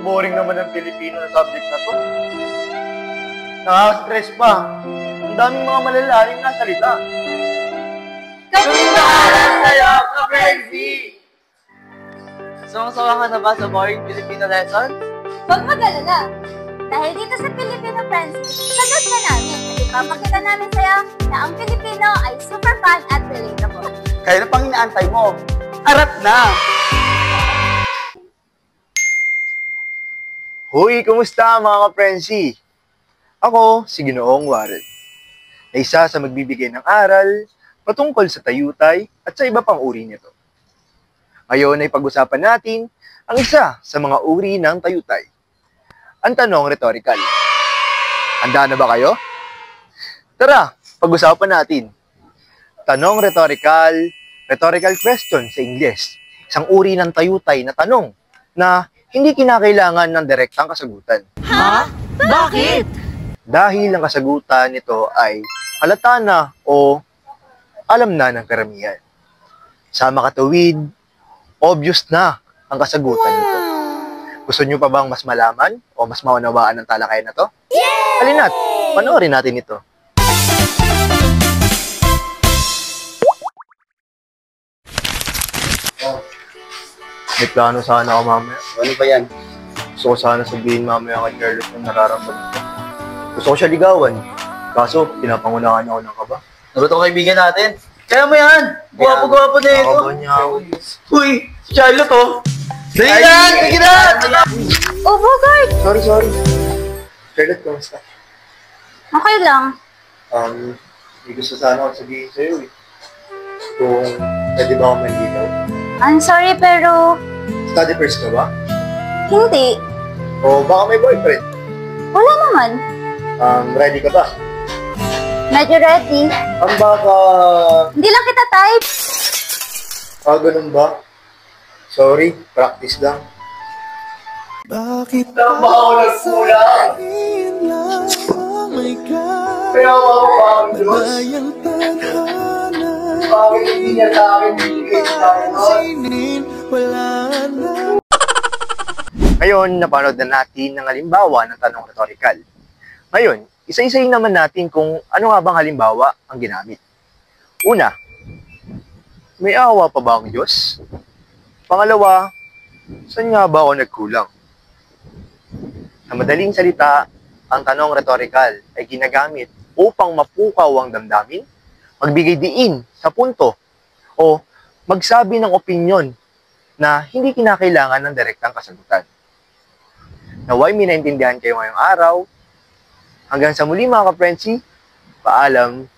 Napaka-boring naman ng Pilipino na subject na to. Nakaka-stress pa. Ang daming mga malalalim na salita. Kapag-aral sa'yo, ka-Frenzy! Sumang-sawa ka na ba sa boring Filipino lesson? Huwag mag-alala. Dahil dito sa Filipino Friends, sagot na namin at ipapakita namin sa'yo na ang Pilipino ay super fun at relatable. Kaya na pang inaantay mo. Arat na! Hoy, kumusta mga ka-Frenzy? Ako, si Ginoong Warren, na isa sa magbibigay ng aral patungkol sa tayutay at sa iba pang uri nito. Ngayon ay pag-usapan natin ang isa sa mga uri ng tayutay. Ang tanong rhetorical. Handa na ba kayo? Tara, pag-usapan natin. Tanong rhetorical question sa Ingles. Isang uri ng tayutay na tanong na hindi kinakailangan ng direktang kasagutan. Ha? Bakit? Dahil ang kasagutan nito ay halata na o alam na ng karamihan. Sa makatuwid, obvious na ang kasagutan nito. Gusto nyo pa bang mas malaman o mas maunawaan ang talakayan na to? Yay! Halina't, panoorin natin ito. May plano sana ako mamaya. Ano ba yan? Gusto ko sana sabihin mamaya kay Carlos na nararamdaman ko. Gusto ko siya ligawan. Kaso, pinapangunahan niya ako ng kaba. Nagot ang kaibigan natin. Kaya mo yan! Guwapo-guwapo na ito! Nakakaba niya ako. Uy! Si Charlotte oh! Dali na! Sige na! Oh, Bogart! Sorry. Charlotte, kamusta? Okay lang. May gusto sana ako sabihin sa'yo eh. Kung pwede ba ako manligaw? I'm sorry pero Study first ka ba? hindi. O baka may boyfriend? Wala naman. Ready ka ba? Medyo ready. Baka... Hindi lang kita type. Ganun ba? Sorry, practice lang. Bakit Tama ako nagkulang! Kaya ako ang Diyos. bayang tadhana? Bakit hindi niya sa akin bigay sa akin? Wala na. Ngayon, napanood na natin ng halimbawa ng tanong rhetorical. Ngayon, isa-isahin naman natin kung ano nga bang halimbawa ang ginamit. Una, may awa pa ba ang Diyos? Pangalawa, saan nga ba ako nagkulang? Sa madaling salita, ang tanong rhetorical ay ginagamit upang mapukaw ang damdamin, magbigay diin sa punto, o magsabi ng opinyon na hindi kinakailangan ng direktang kasagutan. Naway may naintindihan kayo ngayong araw. Hanggang sa muli mga ka-Frenzy, paalam.